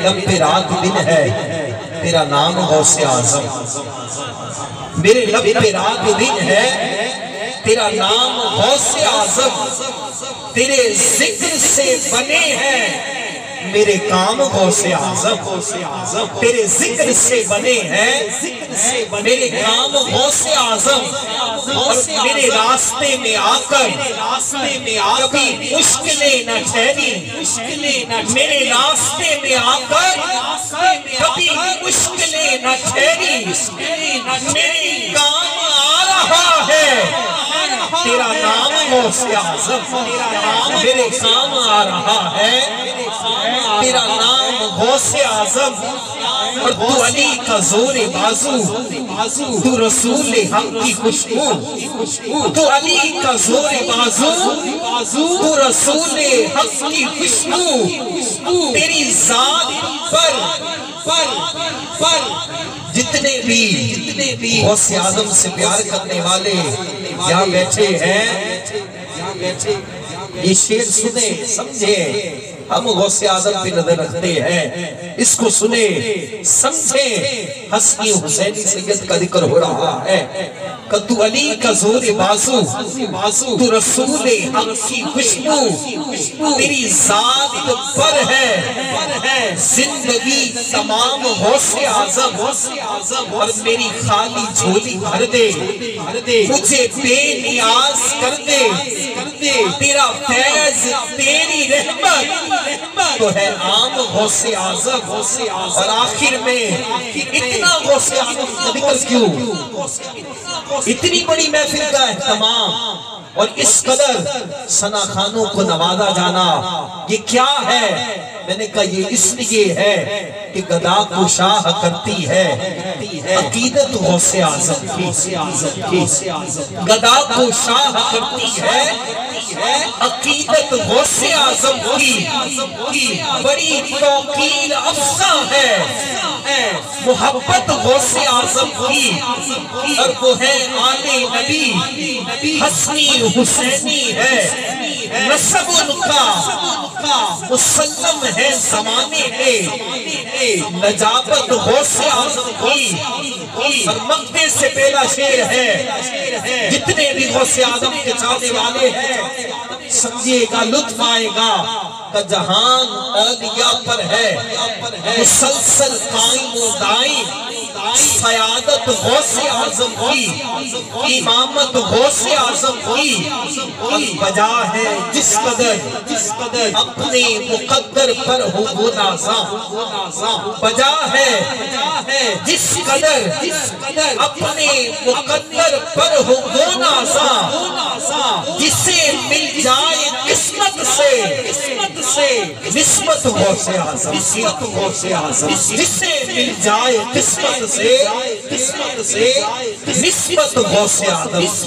لب پہ رات دن ہے تیرا نام غوث اعظم، میرے لب پہ رات دن ہے تیرا نام غوث اعظم، تیرے ذکر سے بنے ہیں میرے کام غوث اعظم، تیرے ذکر سے بنے ہیں میرے کام غوث اعظم، اور میرے راستے میں آ کر کبھی مشکلیں نہ ٹھہری، میرے راستے میں آ کر کبھی مشکلیں نہ ٹھہری، میرے کام آ رہا ہے تیرا نام غوث اعظم، میرے کام آ رہا ہے تیرا نام غوث اعظم، اور تو علی کا زور بازو، تو رسول حق کی خوشبو، تو علی کا زور بازو، تو رسول حق کی خوشبو، تیری ذات پر جتنے بھی غوث اعظم سے پیار کرنے والے یہاں بیٹھے ہیں، یہ شعر سنیں سمجھیں، ہم غوث اعظم پہ نظر رکھتے ہیں، اس کو سنیں سمجھیں، حسنی حسینی سید کا ذکر ہو رہا ہے کہ تو علی کا زور بازو، تو رسول حق کی خوشبو، تیری ذات پر ہے زندگی تمام غوث اعظم، اور میری خالی جھولی بھر دے، مجھے بے نیاز کر دے، تیرا فیض تیری رحمت تو ہے عام غوث اعظم، اور آخر میں اتنا غوث اعظم کا ذکر کیوں، اتنی بڑی محفل کا اہتمام اور اس قدر ثنا خانوں کو نوازا جانا، یہ کیا ہے؟ میں نے کہا یہ اس لیے ہے کہ گدا کو شاہ کرتی ہے عقیدت غوث اعظم کی، گدا کو شاہ کرتی ہے عقیدت غوث اعظم کی، بڑی توقیر افزا ہے محبت غوث اعظم کی، اور وہ ہے آل نبی حسنی حسینی ہے، نسب ان کا مسلم ہے زمانے میں، نجابت غوث اعظم کی، اور مقدس سے پہلا شعر ہے، جتنے بھی غوث اعظم کے چاہنے والے ہیں سمجھے گا، لطف آئے گا کہ جہان اولیاء پر ہے مسلسل قائم و دائم، سیادت غوث اعظم کی، امامت غوث اعظم کی، بجا ہے جس قدر اپنے مقدر پر ہو وہ نازاں، بجا ہے جس قدر اپنے مقدر پر ہو وہ نازاں، جسے مل جائے قسمت سے نسبت غوث اعظم، جسے مل جائے قسمت سے نسبت غوث اعظم۔